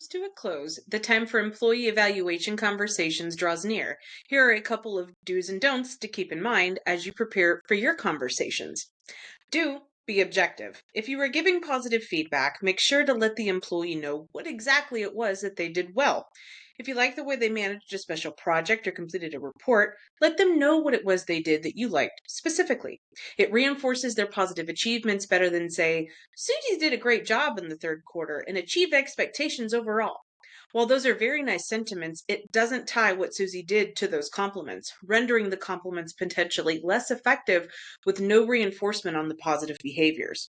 comes to a close, the time for employee evaluation conversations draws near. Here are a couple of do's and don'ts to keep in mind as you prepare for your conversations. Do be objective. If you are giving positive feedback, make sure to let the employee know what exactly it was that they did well. If you like the way they managed a special project or completed a report, let them know what it was they did that you liked specifically. It reinforces their positive achievements better than say, Susie did a great job in the third quarter and achieved expectations overall. While those are very nice sentiments, it doesn't tie what Susie did to those compliments, rendering the compliments potentially less effective with no reinforcement on the positive behaviors.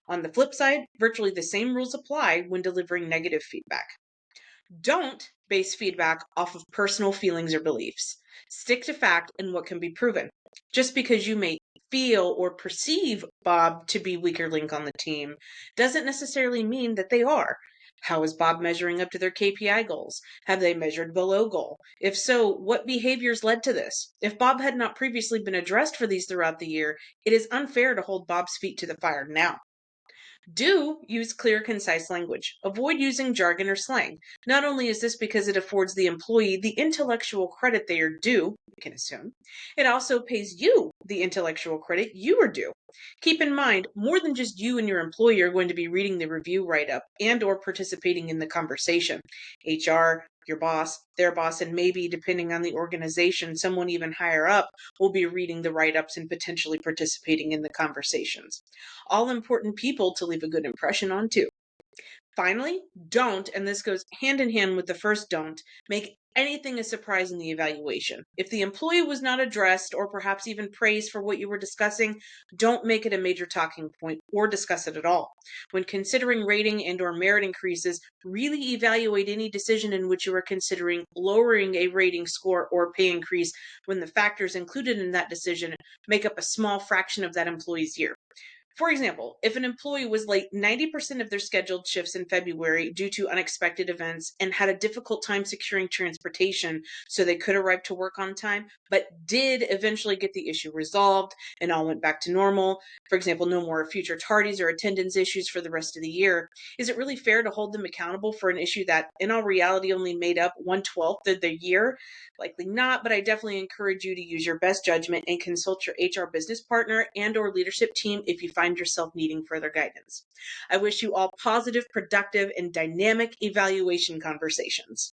On the flip side, virtually the same rules apply when delivering negative feedback. Don't base feedback off of personal feelings or beliefs. Stick to fact and what can be proven. Just because you may feel or perceive Bob to be weaker link on the team doesn't necessarily mean that they are. How is Bob measuring up to their KPI goals? Have they measured below goal? If so, what behaviors led to this? If Bob had not previously been addressed for these throughout the year, it is unfair to hold Bob's feet to the fire now. Do use clear, concise language. Avoid using jargon or slang. Not only is this because it affords the employee the intellectual credit they are due, we can assume, it also pays you the intellectual credit you are due. Keep in mind, more than just you and your employee are going to be reading the review write-up and or participating in the conversation. HR, your boss, their boss, and maybe, depending on the organization, someone even higher up will be reading the write-ups and potentially participating in the conversations. All important people to leave a good impression on too. Finally, don't, and this goes hand in hand with the first don't, make anything a surprise in the evaluation. If the employee was not addressed or perhaps even praised for what you were discussing, don't make it a major talking point or discuss it at all. When considering rating and or merit increases, really evaluate any decision in which you are considering lowering a rating score or pay increase when the factors included in that decision make up a small fraction of that employee's year. For example, if an employee was late 90% of their scheduled shifts in February due to unexpected events and had a difficult time securing transportation so they could arrive to work on time, but did eventually get the issue resolved and all went back to normal, for example, no more future tardies or attendance issues for the rest of the year, is it really fair to hold them accountable for an issue that in all reality only made up 1/12 of the year? Likely not, but I definitely encourage you to use your best judgment and consult your HR business partner and or leadership team if you find yourself needing further guidance. I wish you all positive, productive, and dynamic evaluation conversations.